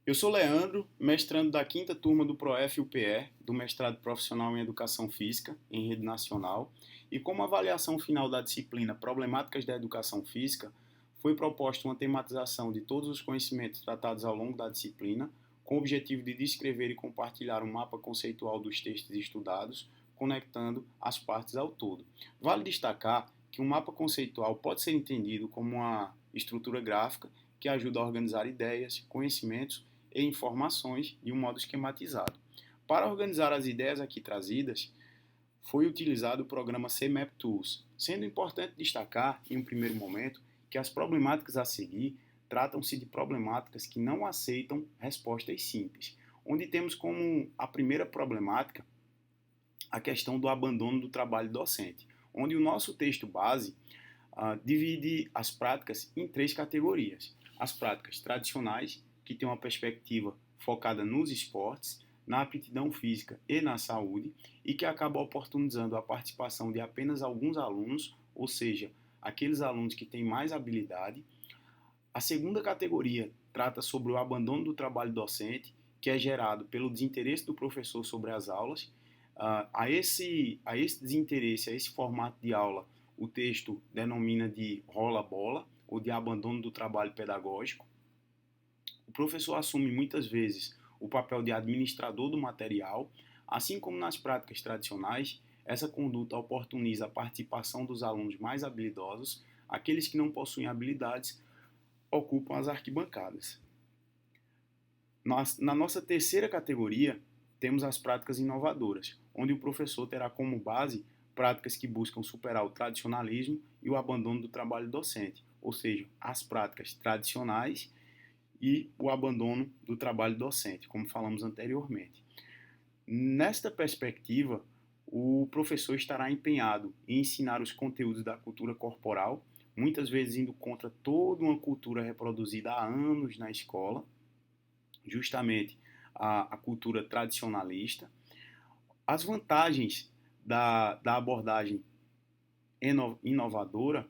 Eu sou Leandro, mestrando da quinta turma do ProF-UPE, do mestrado profissional em Educação Física, em rede nacional, e como avaliação final da disciplina Problemáticas da Educação Física, foi proposta uma tematização de todos os conhecimentos tratados ao longo da disciplina, com o objetivo de descrever e compartilhar um mapa conceitual dos textos estudados, conectando as partes ao todo. Vale destacar que um mapa conceitual pode ser entendido como uma estrutura gráfica que ajuda a organizar ideias, conhecimentos e informações de um modo esquematizado. Para organizar as ideias aqui trazidas, foi utilizado o programa CMap Tools, sendo importante destacar, em um primeiro momento, que as problemáticas a seguir tratam-se de problemáticas que não aceitam respostas simples, onde temos como a primeira problemática a questão do abandono do trabalho docente, onde o nosso texto base divide as práticas em três categorias. As práticas tradicionais, que têm uma perspectiva focada nos esportes, na aptidão física e na saúde, e que acaba oportunizando a participação de apenas alguns alunos, ou seja, aqueles alunos que têm mais habilidade. A segunda categoria trata sobre o abandono do trabalho docente, que é gerado pelo desinteresse do professor sobre as aulas. A esse desinteresse, a esse formato de aula, o texto denomina de rola-bola ou de abandono do trabalho pedagógico. O professor assume muitas vezes o papel de administrador do material, assim como nas práticas tradicionais, essa conduta oportuniza a participação dos alunos mais habilidosos, aqueles que não possuem habilidades ocupam as arquibancadas. Na nossa terceira categoria, temos as práticas inovadoras, onde o professor terá como base práticas que buscam superar o tradicionalismo e o abandono do trabalho docente, ou seja, as práticas tradicionais e o abandono do trabalho docente, como falamos anteriormente. Nesta perspectiva, o professor estará empenhado em ensinar os conteúdos da cultura corporal, muitas vezes indo contra toda uma cultura reproduzida há anos na escola, justamente a cultura tradicionalista. As vantagens da abordagem inovadora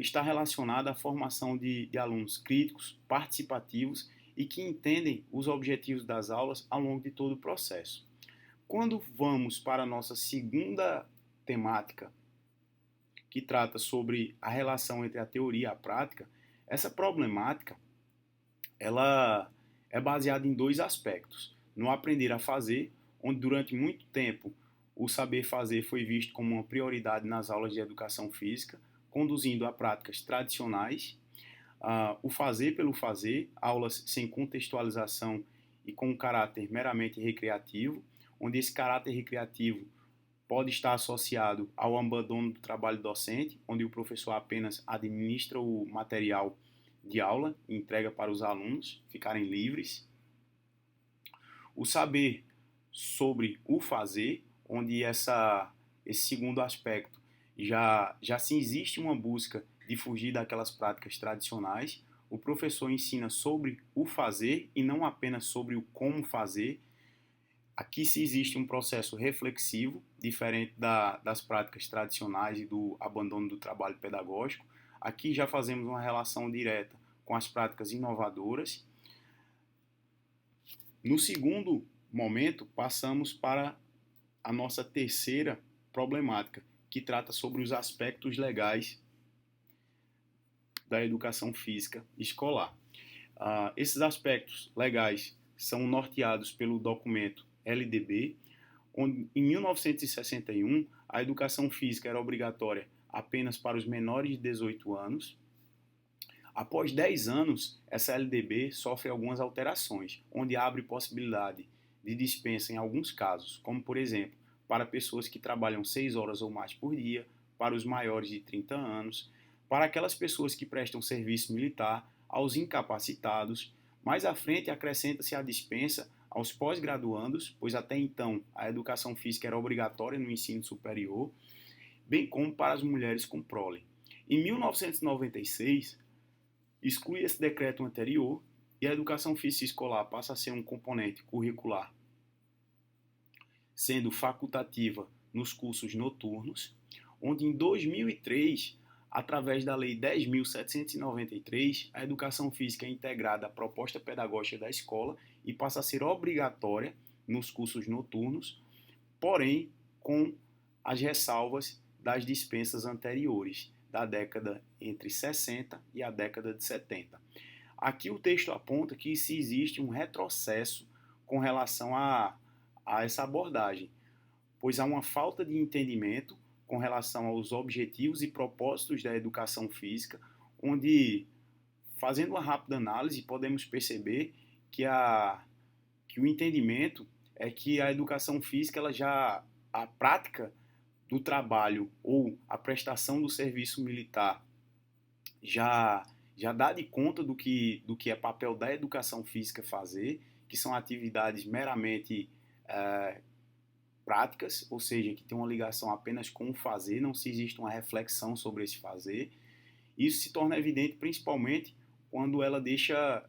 está relacionada à formação de alunos críticos, participativos e que entendem os objetivos das aulas ao longo de todo o processo. Quando vamos para a nossa segunda temática, que trata sobre a relação entre a teoria e a prática, essa problemática ela é baseada em dois aspectos. No aprender a fazer, onde durante muito tempo o saber fazer foi visto como uma prioridade nas aulas de educação física, conduzindo a práticas tradicionais, o fazer pelo fazer, aulas sem contextualização e com um caráter meramente recreativo, onde esse caráter recreativo pode estar associado ao abandono do trabalho docente, onde o professor apenas administra o material de aula e entrega para os alunos ficarem livres. O saber sobre o fazer, onde esse segundo aspecto já se existe uma busca de fugir daquelas práticas tradicionais. O professor ensina sobre o fazer e não apenas sobre o como fazer. Aqui se existe um processo reflexivo, diferente das práticas tradicionais e do abandono do trabalho pedagógico. Aqui já fazemos uma relação direta com as práticas inovadoras. No segundo momento, passamos para a nossa terceira problemática, que trata sobre os aspectos legais da educação física escolar. Esses aspectos legais são norteados pelo documento LDB, onde em 1961 a educação física era obrigatória apenas para os menores de 18 anos. Após 10 anos, essa LDB sofre algumas alterações, onde abre possibilidade de dispensa em alguns casos, como por exemplo, para pessoas que trabalham 6 horas ou mais por dia, para os maiores de 30 anos, para aquelas pessoas que prestam serviço militar, aos incapacitados. Mais à frente acrescenta-se a dispensa aos pós-graduandos, pois até então a educação física era obrigatória no ensino superior, bem como para as mulheres com prole. Em 1996, exclui esse decreto anterior e a educação física escolar passa a ser um componente curricular, sendo facultativa nos cursos noturnos, onde em 2003 Através da Lei 10.793, a educação física é integrada à proposta pedagógica da escola e passa a ser obrigatória nos cursos noturnos, porém com as ressalvas das dispensas anteriores, da década entre 60 e a década de 70. Aqui o texto aponta que se existe um retrocesso com relação a essa abordagem, pois há uma falta de entendimento com relação aos objetivos e propósitos da educação física, onde, fazendo uma rápida análise, podemos perceber que o entendimento é que a educação física, a prática do trabalho ou a prestação do serviço militar já dá de conta do que é papel da educação física fazer, que são atividades meramente práticas, ou seja, que tem uma ligação apenas com o fazer, não se existe uma reflexão sobre esse fazer. Isso se torna evidente principalmente quando ela deixa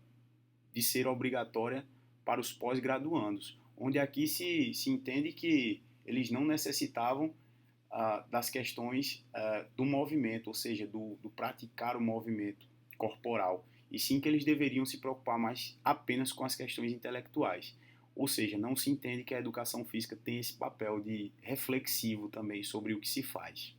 de ser obrigatória para os pós-graduandos, onde aqui se entende que eles não necessitavam das questões do movimento, ou seja, do praticar o movimento corporal, e sim que eles deveriam se preocupar mais apenas com as questões intelectuais. Ou seja, não se entende que a educação física tem esse papel de reflexivo também sobre o que se faz.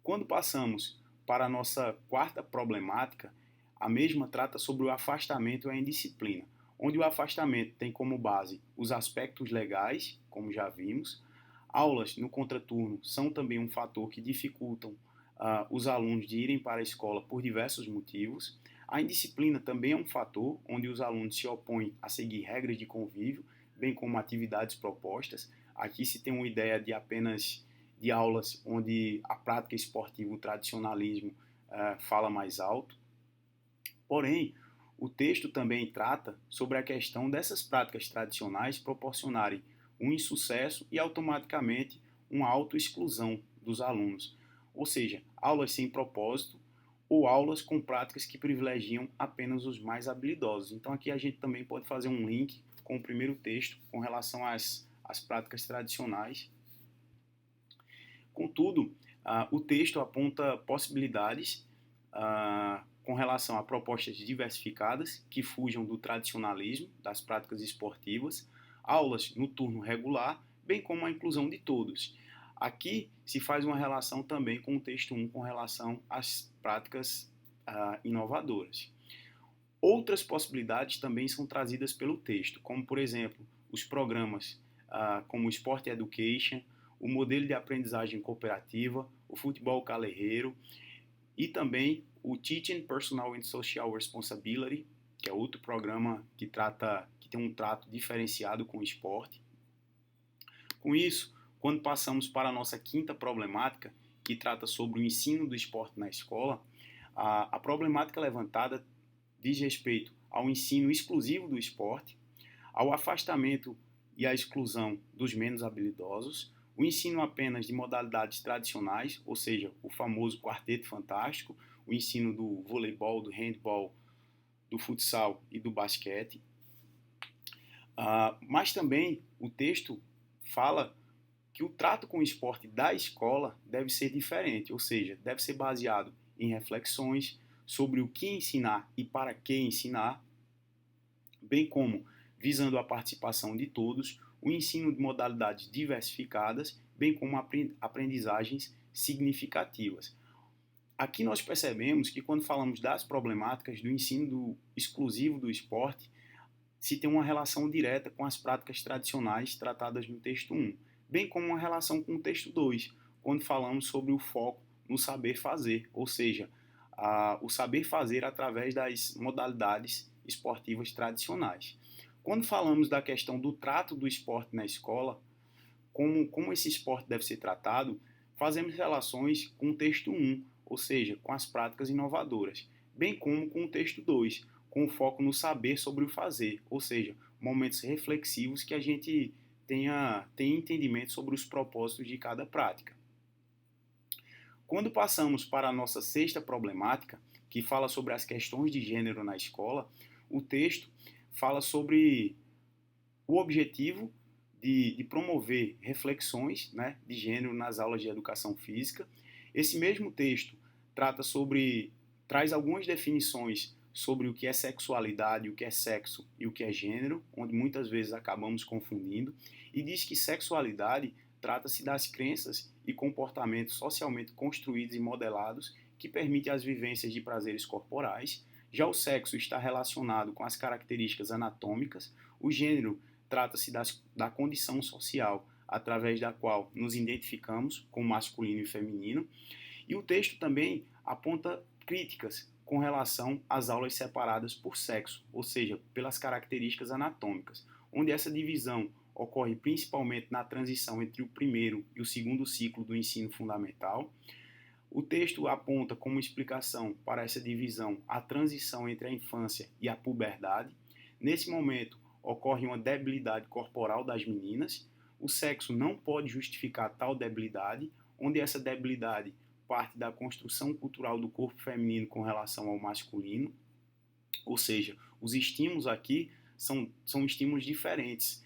Quando passamos para a nossa quarta problemática, a mesma trata sobre o afastamento e a indisciplina, onde o afastamento tem como base os aspectos legais, como já vimos. Aulas no contraturno são também um fator que dificultam os alunos de irem para a escola por diversos motivos. A indisciplina também é um fator onde os alunos se opõem a seguir regras de convívio, bem como atividades propostas. Aqui se tem uma ideia de apenas de aulas onde a prática esportiva, o tradicionalismo, fala mais alto. Porém, o texto também trata sobre a questão dessas práticas tradicionais proporcionarem um insucesso e automaticamente uma autoexclusão dos alunos, ou seja, aulas sem propósito ou aulas com práticas que privilegiam apenas os mais habilidosos. Então aqui a gente também pode fazer um link com o primeiro texto com relação às práticas tradicionais. Contudo, o texto aponta possibilidades com relação a propostas diversificadas que fujam do tradicionalismo, das práticas esportivas, aulas no turno regular, bem como a inclusão de todos. Aqui se faz uma relação também com o texto 1 com relação às práticas inovadoras. Outras possibilidades também são trazidas pelo texto, como por exemplo, os programas como o Sport Education, o modelo de aprendizagem cooperativa, o futebol calerreiro e também o Teaching Personal and Social Responsibility, que é outro programa que tem um trato diferenciado com o esporte. Com isso, quando passamos para a nossa quinta problemática, que trata sobre o ensino do esporte na escola, a problemática levantada diz respeito ao ensino exclusivo do esporte, ao afastamento e à exclusão dos menos habilidosos, o ensino apenas de modalidades tradicionais, ou seja, o famoso quarteto fantástico, o ensino do voleibol, do handball, do futsal e do basquete. Mas também o texto fala que o trato com o esporte da escola deve ser diferente, ou seja, deve ser baseado em reflexões sobre o que ensinar e para que ensinar, bem como visando a participação de todos, o ensino de modalidades diversificadas, bem como aprendizagens significativas. Aqui nós percebemos que quando falamos das problemáticas do ensino exclusivo do esporte, se tem uma relação direta com as práticas tradicionais tratadas no texto 1, bem como uma relação com o texto 2, quando falamos sobre o foco no saber fazer, ou seja, o saber fazer através das modalidades esportivas tradicionais. Quando falamos da questão do trato do esporte na escola, como esse esporte deve ser tratado, fazemos relações com o texto 1, ou seja, com as práticas inovadoras, bem como com o texto 2, com o foco no saber sobre o fazer, ou seja, momentos reflexivos que a gente tenha entendimento sobre os propósitos de cada prática. Quando passamos para a nossa sexta problemática, que fala sobre as questões de gênero na escola, o texto fala sobre o objetivo de promover reflexões, né, de gênero nas aulas de educação física Esse mesmo texto traz algumas definições sobre o que é sexualidade, o que é sexo e o que é gênero, onde muitas vezes acabamos confundindo, e diz que sexualidade trata-se das crenças e comportamentos socialmente construídos e modelados que permitem as vivências de prazeres corporais. Já o sexo está relacionado com as características anatômicas. O gênero trata-se da condição social através da qual nos identificamos com masculino e feminino. E o texto também aponta críticas com relação às aulas separadas por sexo, ou seja, pelas características anatômicas, onde essa divisão ocorre principalmente na transição entre o primeiro e o segundo ciclo do ensino fundamental. O texto aponta como explicação para essa divisão a transição entre a infância e a puberdade. Nesse momento, ocorre uma debilidade corporal das meninas. O sexo não pode justificar tal debilidade, onde essa debilidade parte da construção cultural do corpo feminino com relação ao masculino, ou seja, os estímulos aqui são estímulos diferentes.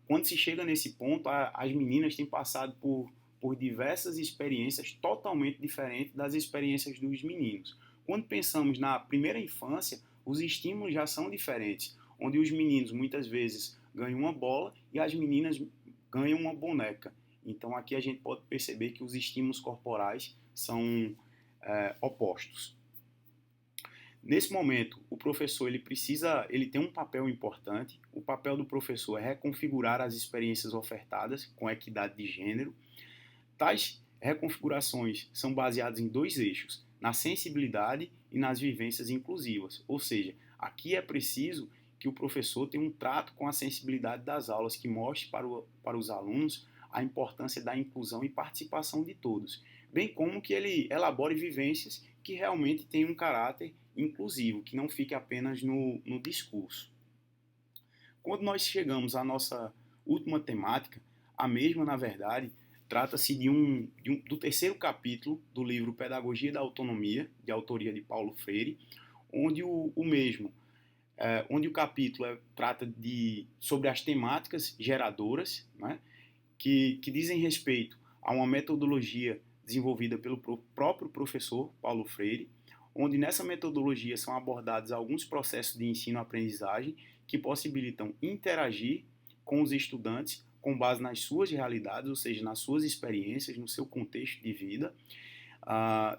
Quando se chega nesse ponto, as meninas têm passado por diversas experiências totalmente diferentes das experiências dos meninos. Quando pensamos na primeira infância, os estímulos já são diferentes, onde os meninos muitas vezes ganham uma bola e as meninas ganham uma boneca. Então aqui a gente pode perceber que os estímulos corporais são opostos. Nesse momento, o professor ele tem um papel importante. O papel do professor é reconfigurar as experiências ofertadas com equidade de gênero. Tais reconfigurações são baseadas em dois eixos, na sensibilidade e nas vivências inclusivas. Ou seja, aqui é preciso que o professor tenha um trato com a sensibilidade das aulas, que mostre para os alunos a importância da inclusão e participação de todos, bem como que ele elabore vivências que realmente tenham um caráter inclusivo, que não fique apenas no discurso. Quando nós chegamos à nossa última temática, a mesma, na verdade, trata-se do terceiro capítulo do livro Pedagogia da Autonomia, de autoria de Paulo Freire, onde onde o capítulo trata sobre as temáticas geradoras, né, que dizem respeito a uma metodologia desenvolvida pelo próprio professor Paulo Freire, onde nessa metodologia são abordados alguns processos de ensino-aprendizagem que possibilitam interagir com os estudantes com base nas suas realidades, ou seja, nas suas experiências, no seu contexto de vida.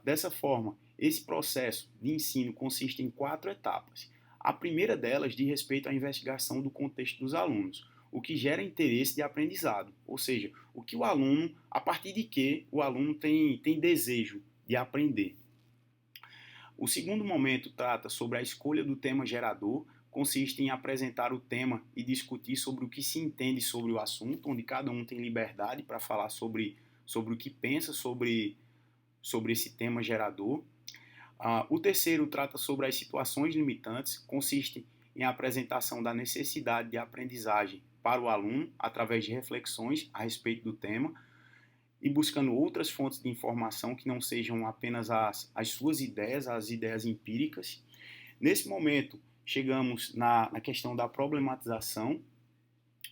Dessa forma, esse processo de ensino consiste em 4 etapas. A primeira delas diz respeito à investigação do contexto dos alunos, o que gera interesse de aprendizado, ou seja, o que o aluno, a partir de que o aluno tem desejo de aprender. O segundo momento trata sobre a escolha do tema gerador, consiste em apresentar o tema e discutir sobre o que se entende sobre o assunto, onde cada um tem liberdade para falar sobre o que pensa sobre esse tema gerador. O terceiro trata sobre as situações limitantes, consiste em apresentação da necessidade de aprendizagem para o aluno através de reflexões a respeito do tema e buscando outras fontes de informação que não sejam apenas as suas ideias, as ideias empíricas. Nesse momento, chegamos na questão da problematização,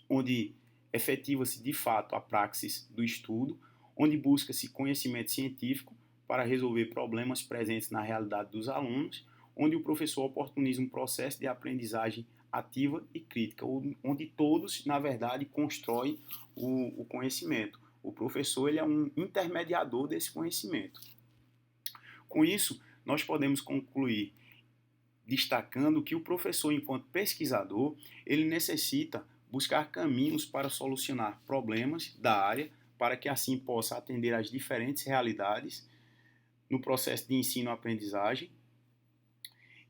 onde efetiva-se de fato a praxis do estudo, onde busca-se conhecimento científico para resolver problemas presentes na realidade dos alunos, onde o professor oportuniza um processo de aprendizagem ativa e crítica, onde todos, na verdade, constroem o conhecimento. O professor ele é um intermediador desse conhecimento. Com isso, nós podemos concluir destacando que o professor, enquanto pesquisador, ele necessita buscar caminhos para solucionar problemas da área, para que assim possa atender às diferentes realidades no processo de ensino-aprendizagem.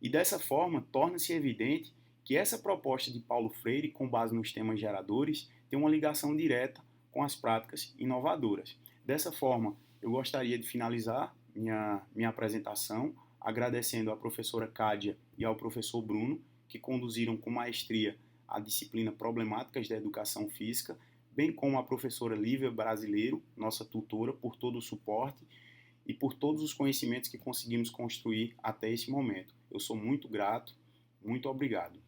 E dessa forma, torna-se evidente que essa proposta de Paulo Freire, com base nos temas geradores, tem uma ligação direta com as práticas inovadoras. Dessa forma, eu gostaria de finalizar minha apresentação agradecendo à professora Cádia e ao professor Bruno, que conduziram com maestria a disciplina Problemáticas da Educação Física, bem como a professora Lívia Brasileiro, nossa tutora, por todo o suporte e por todos os conhecimentos que conseguimos construir até esse momento. Eu sou muito grato, muito obrigado.